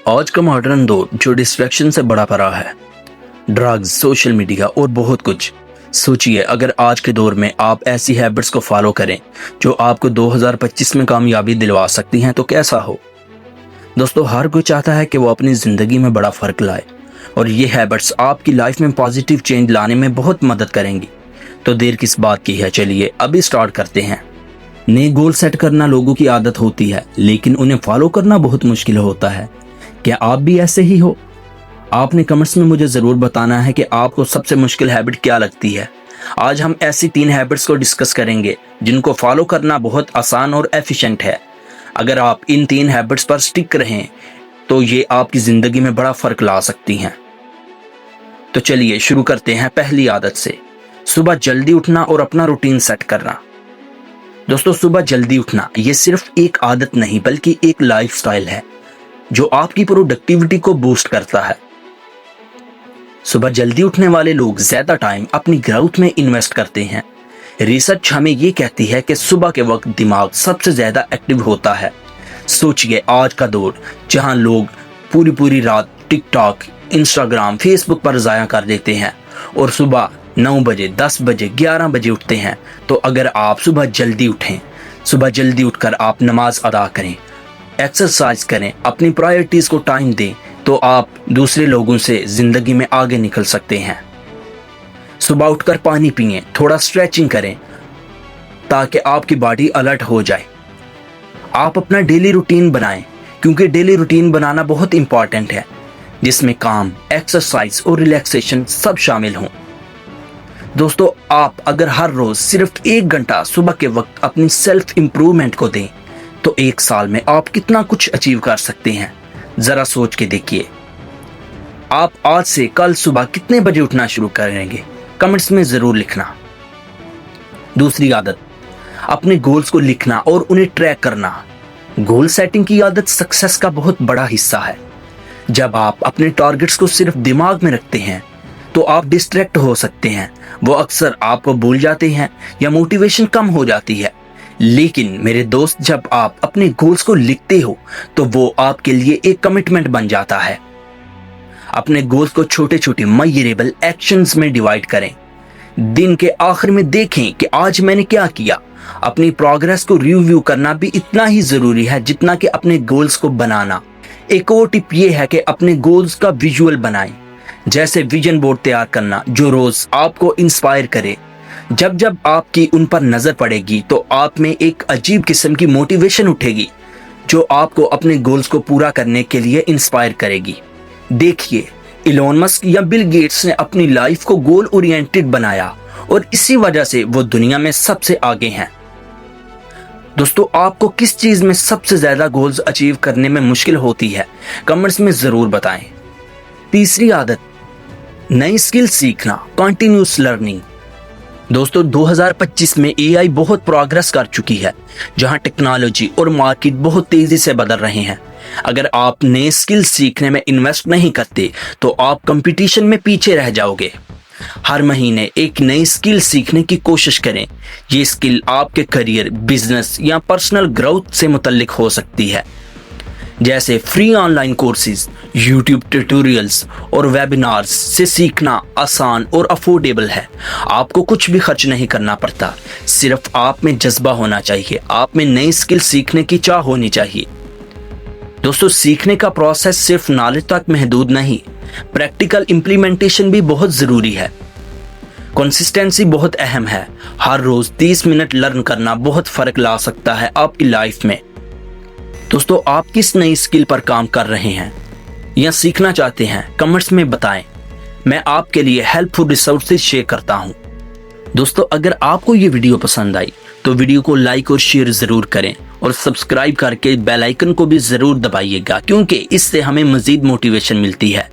आज का मॉडर्न दौर जो डिस्ट्रैक्शन से बड़ा पड़ा है, ड्रग्स, सोशल मीडिया और बहुत कुछ। सोचिए अगर आज के दौर में आप ऐसी हैबिट्स को फॉलो करें जो आपको 2025 में कामयाबी दिलवा सकती हैं तो कैसा हो। दोस्तों, हर कोई चाहता है कि वो अपनी ज़िंदगी में बड़ा फ़र्क लाए और ये हैबिट्स आपकी लाइफ में पॉजिटिव चेंज लाने में बहुत मदद करेंगी। तो देर किस बात की है, चलिए अभी स्टार्ट करते हैं। नए गोल सेट करना लोगों की आदत होती है, लेकिन उन्हें फॉलो करना बहुत मुश्किल होता है। क्या आप भी ऐसे ही हो? आपने कमेंट्स में मुझे ज़रूर बताना है कि आपको सबसे मुश्किल हैबिट क्या लगती है। आज हम ऐसी 3 हैबिट्स को डिस्कस करेंगे जिनको फॉलो करना बहुत आसान और एफिशिएंट है। अगर आप इन 3 हैबिट्स पर स्टिक रहें तो ये आपकी ज़िंदगी में बड़ा फ़र्क ला सकती हैं। तो चलिए शुरू करते हैं पहली आदत से, सुबह जल्दी उठना और अपना रूटीन सेट करना। दोस्तों, सुबह जल्दी उठना ये सिर्फ एक आदत नहीं बल्कि एक लाइफस्टाइल है जो आपकी प्रोडक्टिविटी को बूस्ट करता है। सुबह जल्दी उठने वाले लोग ज्यादा टाइम अपनी ग्रोथ में इन्वेस्ट करते हैं। रिसर्च हमें ये कहती है कि सुबह के वक्त दिमाग सबसे ज्यादा एक्टिव होता है। सोचिए आज का दौर जहां लोग पूरी रात टिकटॉक, इंस्टाग्राम, फेसबुक पर जाया कर देते हैं और सुबह 9 बजे, 10 बजे, 11 बजे उठते हैं। तो अगर आप सुबह जल्दी उठें, सुबह जल्दी उठकर आप नमाज अदा करें, एक्सरसाइज करें, अपनी प्रायोरिटीज़ को टाइम दें, तो आप दूसरे लोगों से ज़िंदगी में आगे निकल सकते हैं। सुबह उठकर पानी पिएं, थोड़ा स्ट्रेचिंग करें ताकि आपकी बॉडी अलर्ट हो जाए। आप अपना डेली रूटीन बनाएं क्योंकि डेली रूटीन बनाना बहुत इंपॉर्टेंट है जिसमें काम, एक्सरसाइज और रिलैक्सेशन सब शामिल हों। दोस्तों, आप अगर हर रोज़ सिर्फ 1 घंटा सुबह के वक्त अपनी सेल्फ इम्प्रूवमेंट को दें तो 1 साल में आप कितना कुछ अचीव कर सकते हैं, जरा सोच के देखिए। आप आज से कल सुबह कितने बजे उठना शुरू करेंगे, कमेंट्स में जरूर लिखना। दूसरी आदत, अपने गोल्स को लिखना और उन्हें ट्रैक करना। गोल सेटिंग की आदत सक्सेस का बहुत बड़ा हिस्सा है। जब आप अपने टारगेट्स को सिर्फ दिमाग में रखते हैं तो आप डिस्ट्रैक्ट हो सकते हैं, वो अक्सर आपको भूल जाते हैं या मोटिवेशन कम हो जाती है। लेकिन मेरे दोस्त, जब आप अपने गोल्स को लिखते हो तो वो आपके लिए एक कमिटमेंट बन जाता है। अपने गोल्स को छोटे छोटे मेजरेबल एक्शंस में डिवाइड करें। दिन के आखिर में देखें कि आज मैंने क्या किया। अपनी प्रोग्रेस को रिव्यू करना भी इतना ही जरूरी है जितना कि अपने गोल्स को बनाना। एक और टिप ये है कि अपने गोल्स का विजुअल बनाएं, जैसे विजन बोर्ड तैयार करना जो रोज आपको इंस्पायर करे। जब जब आपकी उन पर नजर पड़ेगी तो आप में एक अजीब किस्म की मोटिवेशन उठेगी जो आपको अपने गोल्स को पूरा करने के लिए इंस्पायर करेगी। देखिए, इलोन मस्क या बिल गेट्स ने अपनी लाइफ को गोल ओरिएंटेड बनाया और इसी वजह से वो दुनिया में सबसे आगे हैं। दोस्तों, आपको किस चीज में सबसे ज्यादा गोल्स अचीव करने में मुश्किल होती है, कमेंट्स में जरूर बताएं। तीसरी आदत, नई स्किल सीखना, कंटिन्यूअस लर्निंग। दोस्तों, 2025 में एआई बहुत प्रोग्रेस कर चुकी है, जहां टेक्नोलॉजी और मार्केट बहुत तेजी से बदल रहे हैं। अगर आप नए स्किल सीखने में इन्वेस्ट नहीं करते तो आप कंपटीशन में पीछे रह जाओगे। हर महीने एक नई स्किल सीखने की कोशिश करें। ये स्किल आपके करियर, बिजनेस या पर्सनल ग्रोथ से मुतल्लिक हो सकती है, जैसे free online courses, YouTube tutorials और वेबिनार्स से सीखना आसान और अफोर्डेबल है। आपको कुछ भी खर्च नहीं करना पड़ता, सिर्फ आप में जज्बा होना चाहिए, आप में नई स्किल सीखने की चाह होनी चाहिए। दोस्तों, सीखने का प्रोसेस सिर्फ नॉलेज तक महदूद नहीं, प्रैक्टिकल इम्प्लीमेंटेशन भी बहुत ज़रूरी है। कंसिस्टेंसी बहुत अहम है। हर रोज़ 30 मिनट लर्न करना बहुत फ़र्क ला सकता है आपकी लाइफ में। दोस्तों, आप किस नई स्किल पर काम कर रहे हैं या सीखना चाहते हैं, कमेंट्स में बताएं। मैं आपके लिए हेल्पफुल रिसोर्सेज शेयर करता हूं। दोस्तों, अगर आपको ये वीडियो पसंद आई तो वीडियो को लाइक और शेयर ज़रूर करें और सब्सक्राइब करके बेल आइकन को भी ज़रूर दबाइएगा क्योंकि इससे हमें मज़ीद मोटिवेशन मिलती है।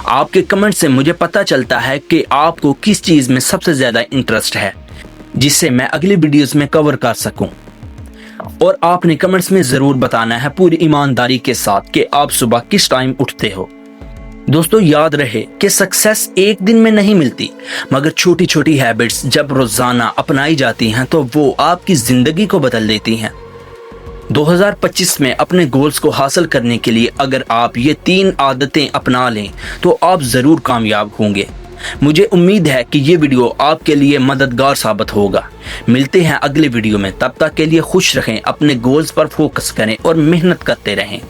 आपके कमेंट से मुझे पता चलता है कि आपको किस चीज़ में सबसे ज़्यादा इंटरेस्ट है जिससे मैं अगली वीडियोस में कवर कर सकूं। और आपने कमेंट्स में ज़रूर बताना है पूरी ईमानदारी के साथ कि आप सुबह किस टाइम उठते हो। दोस्तों, याद रहे कि सक्सेस एक दिन में नहीं मिलती, मगर छोटी छोटी हैबिट्स जब रोज़ाना अपनाई जाती हैं तो वो आपकी ज़िंदगी को बदल देती हैं। 2025 में अपने गोल्स को हासिल करने के लिए अगर आप ये 3 आदतें अपना लें तो आप ज़रूर कामयाब होंगे। मुझे उम्मीद है कि ये वीडियो आपके लिए मददगार साबित होगा। मिलते हैं अगले वीडियो में, तब तक के लिए खुश रहें, अपने गोल्स पर फोकस करें और मेहनत करते रहें।